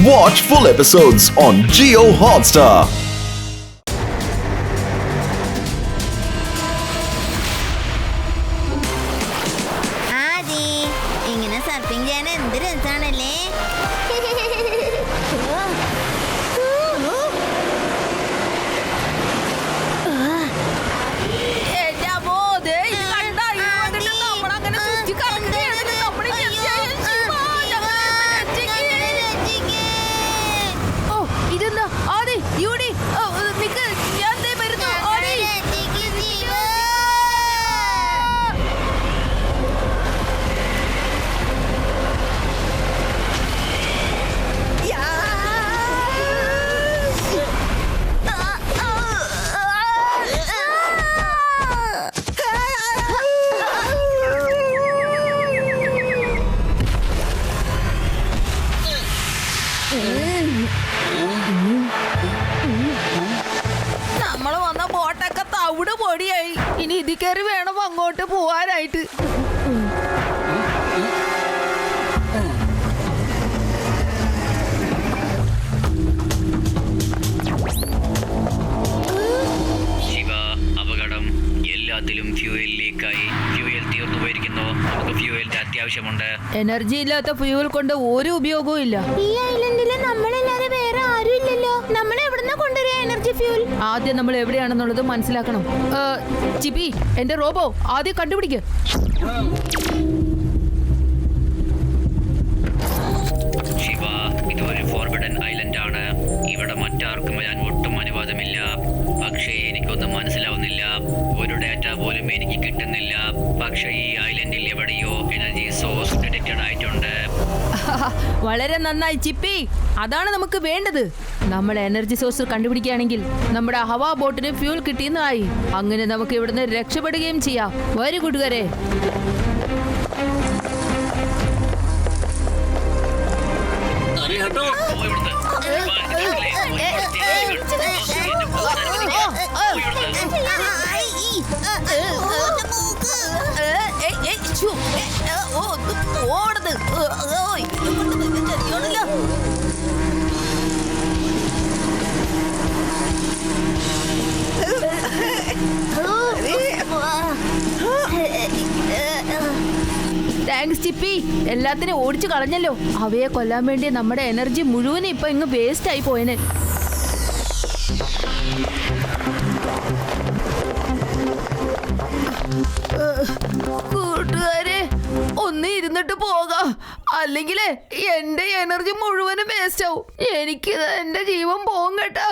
Watch full episodes on Jio Hotstar. നമ്മള് വന്ന ബോട്ടൊക്കെ തവിട് പൊടിയായി. ഇനി ഇതി കയറി വേണം അങ്ങോട്ട് പോവാനായിട്ട്. ശിവ, അപകടം. എല്ലാത്തിലും ഫ്യൂവൽ ലീക്കായി. ഫ്യൂവൽ തീർന്നു പോയിരിക്കുന്നു. നമുക്ക് ഫ്യൂവലിന്റെ അത്യാവശ്യമുണ്ട്. എനർജി ഇല്ലാത്ത ഫ്യൂവൽ കൊണ്ട് ഒരു ഉപയോഗവും ഇല്ല. ഈ ഐലൻഡില് നമ്മളല്ലാതെ വേറെ ആരും ഇല്ലല്ലോ. നമ്മൾ എവിടുന്നാ കൊണ്ടുവരിക എനർജി ഫ്യൂൽ? ആദ്യം നമ്മൾ എവിടെയാണെന്നുള്ളത് മനസ്സിലാക്കണം. ചിപ്പി, എന്റെ റോബോ ആദ്യം കണ്ടുപിടിക്ക്. ശിവ, ഇത് ഒരു ഫോർബിഡൻ ഐലൻഡ് ആണ്. ഇവിടെ മറ്റാർക്കും വരാൻ ഒട്ടും അനുവാദമില്ല. പക്ഷേ എനിക്കൊന്നും മനസ്സിലാവുന്നില്ല. ഒരു ഡാറ്റ പോലും എനിക്ക് കിട്ടുന്നില്ല. പക്ഷേ ഈ ഐലൻഡിൽ എവിടെയോ എനർജി സോഴ്സ് ഡിറ്റക്റ്റഡ് ആയിട്ടുണ്ട്. വളരെ നന്നായി ചിപ്പി, അതാണ് നമുക്ക് വേണ്ടത്. നമ്മൾ എനർജി സോഴ്സ് കണ്ടുപിടിക്കുകയാണെങ്കിൽ നമ്മുടെ ഹവാ ബോട്ടിന് ഫ്യൂൽ കിട്ടിയെന്നായി. അങ്ങനെ നമുക്ക് ഇവിടുന്ന് രക്ഷപ്പെടുകയും ചെയ്യാം. വരൂ കൂട്ടുകാരെ. താങ്ക്സ് ചിപ്പി, എല്ലാത്തിനും ഓടിച്ചു കളഞ്ഞല്ലോ. അവയെ കൊല്ലാൻ വേണ്ടി നമ്മുടെ എനർജി മുഴുവനും ഇപ്പൊ ഇങ്ങ് വേസ്റ്റ് ആയി പോയനെ. കൂട്ടുകാരെ, ഒന്ന് ഇരുന്നിട്ട് പോകാം. അല്ലെങ്കിൽ എന്റെ എനർജി മുഴുവനും വേസ്റ്റ് ആവും. എനിക്ക് എന്റെ ജീവൻ പോകും കേട്ടോ.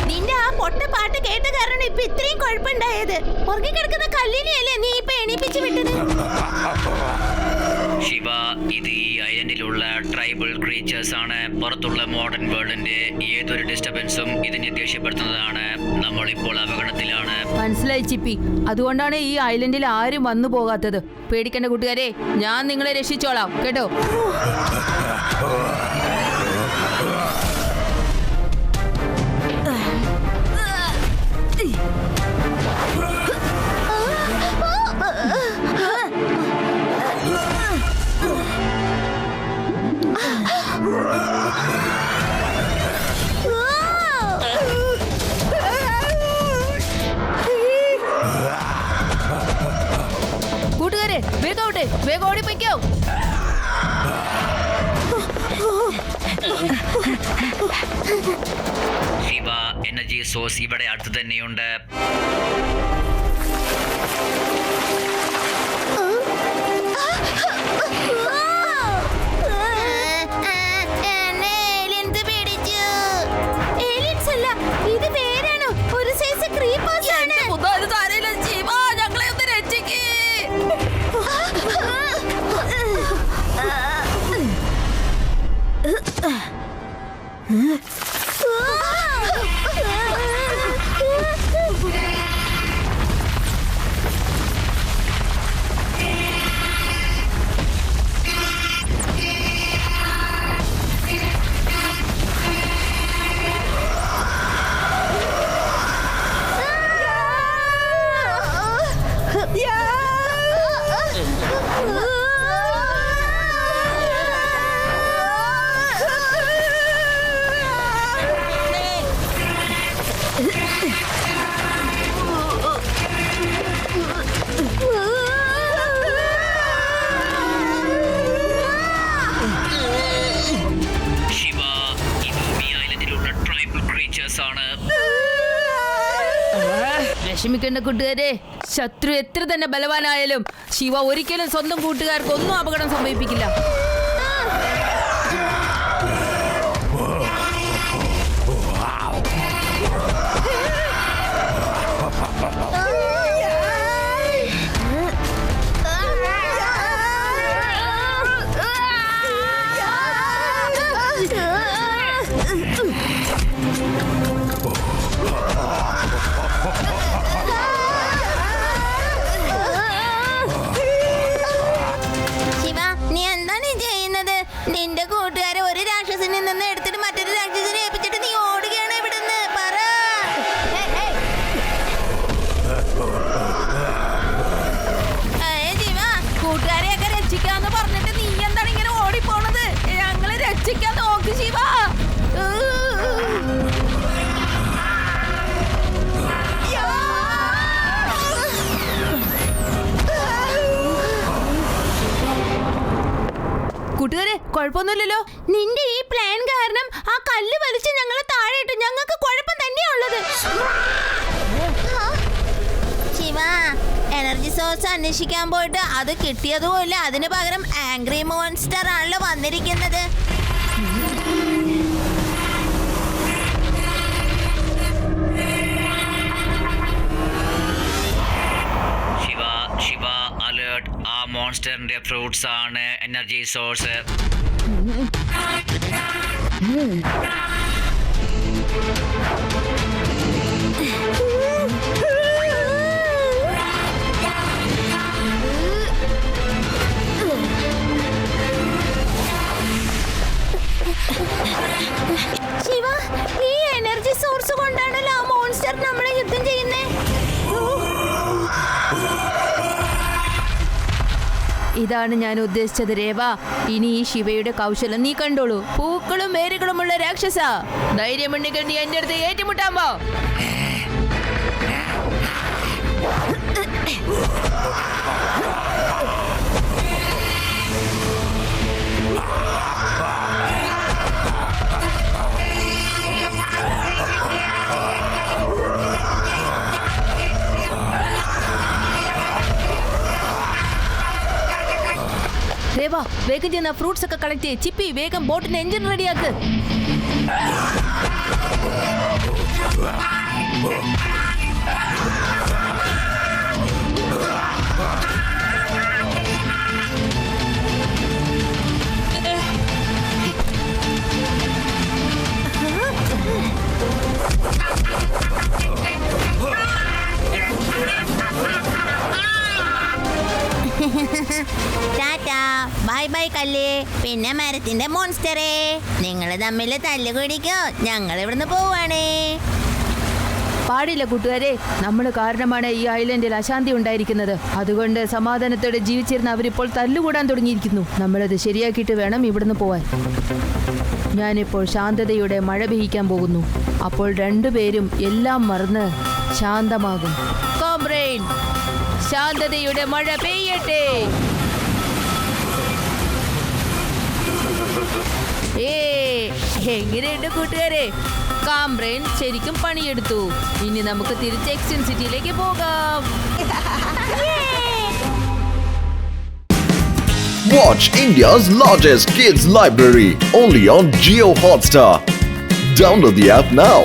നിന്റെ ആ പൊട്ട പാട്ട് കേട്ട കാരണം ഇപ്പൊ ഇത്രയും കുഴപ്പമുണ്ടായത്. ഉറങ്ങിക്കിടക്കുന്ന കല്ലിനെയല്ലേ നീ ഇപ്പൊ എണീപ്പിച്ചു വിട്ടത്? ശിവ, ഇത് ഈ ഐലൻഡിലുള്ള ട്രൈബൽ ക്രീച്ചേഴ്സ് ആണ്. പുറത്തുള്ള മോഡേൺ വേൾഡിന്റെ ഏതൊരു ഡിസ്റ്റർബൻസും ഇതിനെ ദേഷ്യപ്പെടുത്തുന്നതാണ്. നമ്മളിപ്പോൾ അപകടത്തിലാണ്. മനസ്സിലായി ചിപ്പി, അതുകൊണ്ടാണ് ഈ ഐലൻഡിൽ ആരും വന്നു പോകാത്തത്. പേടിക്കേണ്ട കൂട്ടുകാരെ, ഞാൻ നിങ്ങളെ രക്ഷിച്ചോളാം കേട്ടോ. കൂട്ടുകാരെ, വേഗം ഓടിപ്പോയിക്കോ. ശിവ, എനർജി സോഴ്സ് ഇവിടെ അടുത്ത് തന്നെയുണ്ട്. എന്നെ aliens പിടിച്ചു. Aliens അല്ല, ഇത് വേറാണ്. ഒരു സൈസ് creepers ആണ്. ഞങ്ങളെ ഒന്ന് രക്ഷിക്കേ. ശിവ, ഇത് ഈ ഐലൻഡിലുള്ള ട്രൈബൽ ക്രീച്ചേഴ്സ് ആണ്. വിഷമിക്കേണ്ട കൂട്ടുകാരെ, ശത്രു എത്ര തന്നെ ബലവാനായാലും ശിവ ഒരിക്കലും സ്വന്തം കൂട്ടുകാർക്ക് ഒന്നും അപകടം സംഭവിപ്പിക്കില്ല. ശിവ, നീ എന്താണ് ചെയ്യുന്നത്? നിന്റെ കൂട്ടുകാരെ ഒരു രാക്ഷസനിൽ നിന്ന് എടുത്തിട്ട് മറ്റൊരു രാക്ഷസനെ ഏൽപ്പിച്ചിട്ട് നീ ഓടുകയാണ് ഇവിടുന്ന്. പറ. ശിവ, കൂട്ടുകാരെയൊക്കെ രക്ഷിക്കാന്ന് പറഞ്ഞിട്ട് നീ എന്താണ് ഇങ്ങനെ ഓടിപ്പോണത്? ഞങ്ങളെ രക്ഷിക്കാൻ നോക്ക് ശിവ. കൂട്ടുകാരെ, കുഴപ്പമൊന്നുമില്ലല്ലോ. നിന്റെ ഈ പ്ലാൻ കാരണം ആ കല്ല് വലിച്ച് ഞങ്ങളെ താഴെ ഇട്ടു. ഞങ്ങൾക്ക് കുഴപ്പം തന്നെയുള്ളത്. ശിവ, എനർജി സോഴ്സ് അന്വേഷിക്കാൻ പോയിട്ട് അത് കിട്ടിയതുമില്ല. അതിന് പകരം ആംഗ്രി മോൺസ്റ്റർ ആണല്ലോ വന്നിരിക്കുന്നത്. ശിവ, ശിവ അലേർട്ട്. ആ മോൺസ്റ്ററിന്റെ ഫ്രൂട്ട്സ് ആണ് എനർജി സോഴ്സ്. ശിവ, ഈ എനർജി സോഴ്സ് കൊണ്ടാണല്ലോ ആ മോൺസ്റ്റർ നമ്മളെ യുദ്ധം ചെയ്യുന്നേ. ഇതാണ് ഞാൻ ഉദ്ദേശിച്ചത് രേവ. ഇനി ഈ ശിവയുടെ കൗശലം നീ കണ്ടോളൂ. പൂക്കളും വേരുകളുമുള്ള രാക്ഷസ, ധൈര്യമുണ്ടെങ്കിൽ നീ എന്റെ അടുത്ത് ഏറ്റുമുട്ടാമോ? രേവ, വേഗം ചെയ്യുന്ന ഫ്രൂട്ട്സ് ഒക്കെ കളക്ട് ചെയ്യ്. ചിപ്പി, വേഗം ബോട്ടിന്റെ എഞ്ചിൻ റെഡിയാക്ക്. ടാറ്റാ, ബൈ ബൈ കല്ലേ, പിന്നെ മരത്തിന്റെ മോൺസ്റ്ററേ. നിങ്ങൾ തമ്മിൽ തല്ലുകൂടിക്കോ. ഞങ്ങൾ ഇവിടുന്ന് പോവാണേ. പാടില്ല കൂട്ടുകാരെ, നമ്മൾ കാരണമാണ് ഈ ഐലൻഡിൽ അശാന്തി ഉണ്ടായിരിക്കുന്നത്. അതുകൊണ്ട് സമാധാനത്തോടെ ജീവിച്ചിരുന്ന അവരിപ്പോൾ തല്ലുകൂടാൻ തുടങ്ങിയിരിക്കുന്നു. നമ്മളത് ശരിയാക്കിയിട്ട് വേണം ഇവിടുന്ന് പോവാൻ. ഞാനിപ്പോൾ ശാന്തതയുടെ മഴ പെയ്യിക്കാൻ പോകുന്നു. അപ്പോൾ രണ്ടുപേരും എല്ലാം മറന്ന് ശാന്തമാകും. കോംറേഡ്, ശാന്തതയുടെ മഴ പെയ്യട്ടെ. എങ്ങനെയുണ്ട് കൂട്ടുകാരെ? കാംബ്രെയിൻ ശരിക്കും പണിയെടുത്തു. ഇനി നമുക്ക് തിരിച്ച് എക്സ്റ്റൻ സിറ്റിയിലേക്ക് പോകാം. Watch India's largest kids library only on Jio Hotstar. Download the app now.